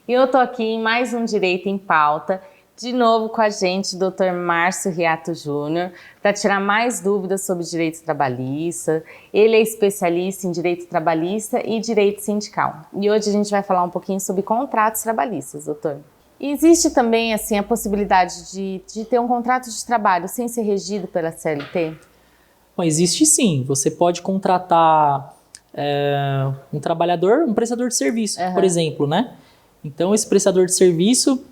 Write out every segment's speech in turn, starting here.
E eu tô aqui em mais um Direito em Pauta, de novo com a gente, o Dr. Márcio Riato Júnior, para tirar mais dúvidas sobre direito trabalhista. Ele é especialista em direito trabalhista e direito sindical. E hoje a gente vai falar um pouquinho sobre contratos trabalhistas, doutor. E existe também assim, a possibilidade de ter um contrato de trabalho sem ser regido pela CLT? Bom, existe sim. Você pode contratar um trabalhador, um prestador de serviço, por exemplo, né? Então, esse prestador de serviço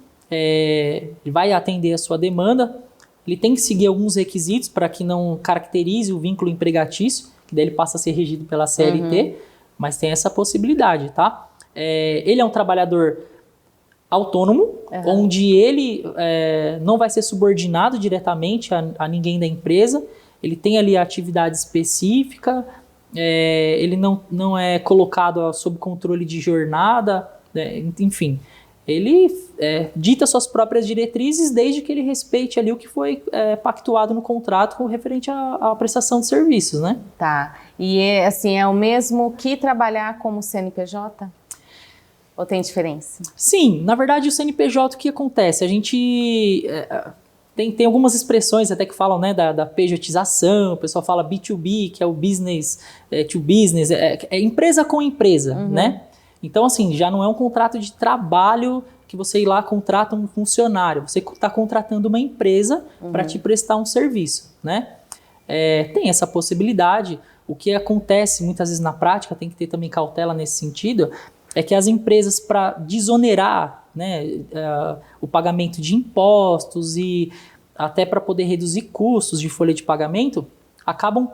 vai atender a sua demanda. Ele tem que seguir alguns requisitos para que não caracterize o vínculo empregatício, que daí ele passa a ser regido pela CLT, mas tem essa possibilidade, tá? Ele é um trabalhador autônomo, onde ele não vai ser subordinado diretamente a ninguém da empresa. Ele tem ali a atividade específica, ele não é colocado sob controle de jornada, enfim. Ele dita suas próprias diretrizes desde que ele respeite ali o que foi pactuado no contrato com referente à prestação de serviços, né? Tá. E assim, é o mesmo que trabalhar como CNPJ? Ou tem diferença? Sim, na verdade o CNPJ, o que acontece? A gente tem algumas expressões até que falam, né, da pejotização, o pessoal fala B2B, que é o business to business, é empresa com empresa, né? Então, assim, já não é um contrato de trabalho que você ir lá contrata um funcionário, você está contratando uma empresa para te prestar um serviço, né? Tem essa possibilidade. O que acontece muitas vezes na prática, tem que ter também cautela nesse sentido, é que as empresas, para desonerar, né, o pagamento de impostos e até para poder reduzir custos de folha de pagamento, acabam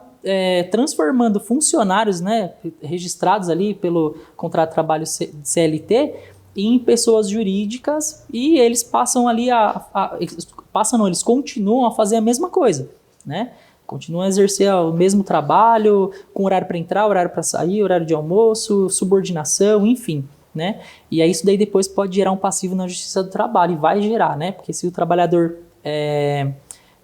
transformando funcionários, né, registrados ali pelo contrato de trabalho CLT em pessoas jurídicas, e eles passam ali eles continuam a fazer a mesma coisa, né? Continuam a exercer o mesmo trabalho, com horário para entrar, horário para sair, horário de almoço, subordinação, enfim, né? E aí isso daí depois pode gerar um passivo na Justiça do Trabalho, e vai gerar, né? Porque se o trabalhador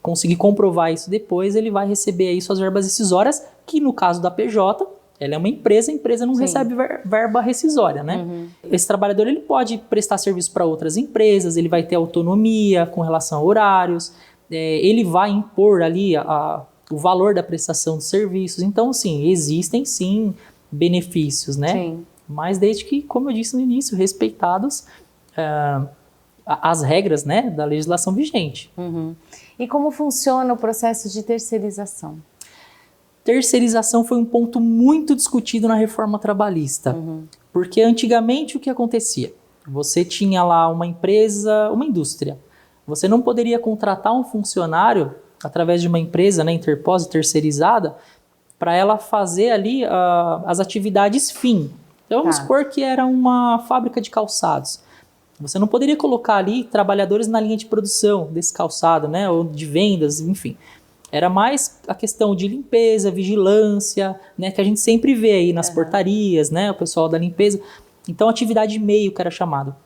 conseguir comprovar isso depois, ele vai receber aí suas verbas rescisórias, que no caso da PJ, ela é uma empresa, a empresa não recebe verba rescisória, né? Esse trabalhador, ele pode prestar serviço para outras empresas, ele vai ter autonomia com relação a horários, ele vai impor ali o valor da prestação de serviços. Então, sim, existem sim benefícios, né? Sim. Mas desde que, como eu disse no início, respeitados as regras, né, da legislação vigente. E como funciona o processo de terceirização? Terceirização foi um ponto muito discutido na reforma trabalhista. Porque antigamente o que acontecia? Você tinha lá uma empresa, uma indústria. Você não poderia contratar um funcionário através de uma empresa, né, interposa, terceirizada, para ela fazer ali as atividades fim. Então vamos supor que era uma fábrica de calçados. Você não poderia colocar ali trabalhadores na linha de produção desse calçado, né, ou de vendas, enfim. Era mais a questão de limpeza, vigilância, né, que a gente sempre vê aí nas portarias, né, o pessoal da limpeza. Então, atividade meio que era chamado.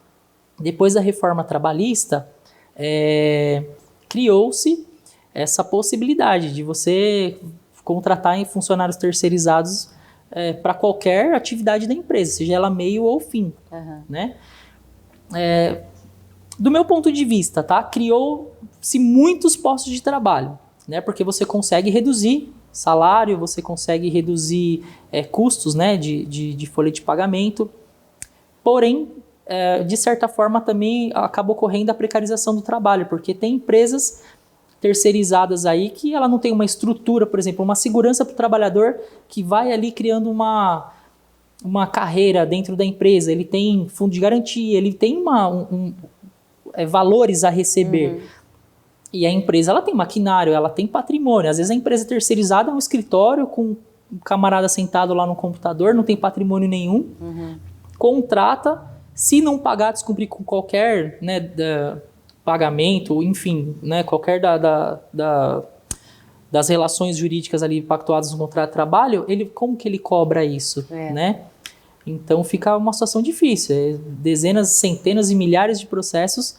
Depois da reforma trabalhista, criou-se essa possibilidade de você contratar funcionários terceirizados para qualquer atividade da empresa, seja ela meio ou fim, né? Do meu ponto de vista, tá? Criou-se muitos postos de trabalho, né? Porque você consegue reduzir salário, você consegue reduzir custos, né, de folha de pagamento. Porém, de certa forma, também acaba ocorrendo a precarização do trabalho, porque tem empresas terceirizadas aí que ela não tem uma estrutura, por exemplo, uma segurança para o trabalhador que vai ali criando uma carreira dentro da empresa, ele tem fundo de garantia, ele tem valores a receber. E a empresa, ela tem maquinário, ela tem patrimônio. Às vezes a empresa terceirizada é um escritório com um camarada sentado lá no computador, não tem patrimônio nenhum, contrata, se não pagar, descumprir com qualquer, né, pagamento, enfim, né, qualquer das relações jurídicas ali pactuadas no contrato de trabalho, como que ele cobra isso, né? Então fica uma situação difícil, dezenas, centenas e milhares de processos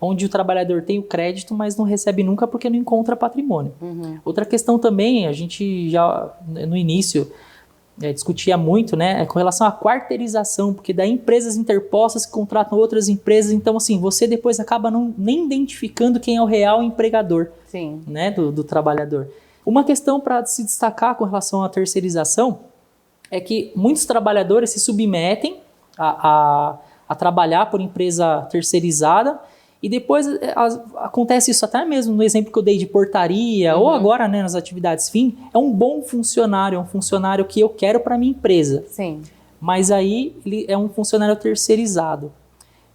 onde o trabalhador tem o crédito, mas não recebe nunca porque não encontra patrimônio. Outra questão também, a gente já no início discutia muito, né, com relação à quarteirização, porque daí empresas interpostas que contratam outras empresas, então assim, você depois acaba nem identificando quem é o real empregador, Sim. né, do trabalhador. Uma questão para se destacar com relação à terceirização é que muitos trabalhadores se submetem a trabalhar por empresa terceirizada e depois acontece isso até mesmo no exemplo que eu dei de portaria ou agora, né, nas atividades fim, é um bom funcionário, é um funcionário que eu quero para minha empresa. Sim. Mas aí ele é um funcionário terceirizado.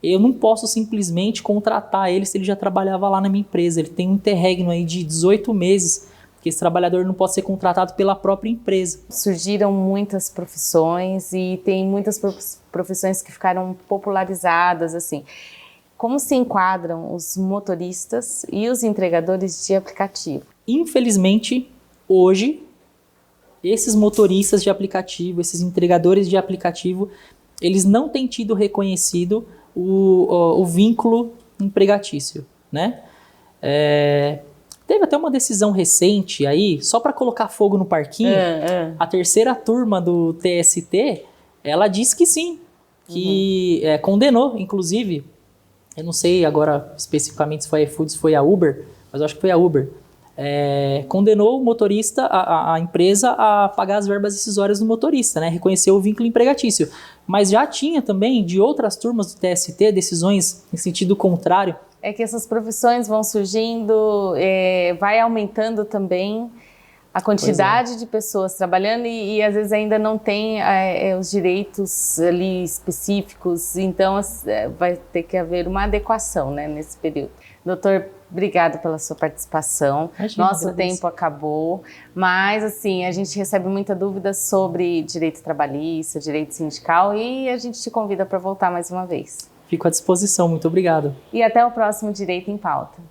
Eu não posso simplesmente contratar ele se ele já trabalhava lá na minha empresa. Ele tem um interregno aí de 18 meses, porque esse trabalhador não pode ser contratado pela própria empresa. Surgiram muitas profissões e tem muitas profissões que ficaram popularizadas, assim. Como se enquadram os motoristas e os entregadores de aplicativo? Infelizmente, hoje, esses motoristas de aplicativo, esses entregadores de aplicativo, eles não têm tido reconhecido o vínculo empregatício, né? Teve até uma decisão recente aí, só para colocar fogo no parquinho, a terceira turma do TST, ela disse que sim, que condenou, inclusive, eu não sei agora especificamente se foi a iFood, se foi a Uber, mas eu acho que foi a Uber, condenou o motorista, a empresa a pagar as verbas rescisórias do motorista, né? Reconheceu o vínculo empregatício. Mas já tinha também, de outras turmas do TST, decisões em sentido contrário. É que essas profissões vão surgindo, vai aumentando também a quantidade de pessoas trabalhando e às vezes ainda não tem os direitos ali específicos, então vai ter que haver uma adequação, né, nesse período. Doutor, obrigado pela sua participação. Imagina, Nosso tempo acabou, mas assim, a gente recebe muita dúvida sobre direito trabalhista, direito sindical e a gente te convida para voltar mais uma vez. Fico à disposição, muito obrigado. E até o próximo Direito em Pauta.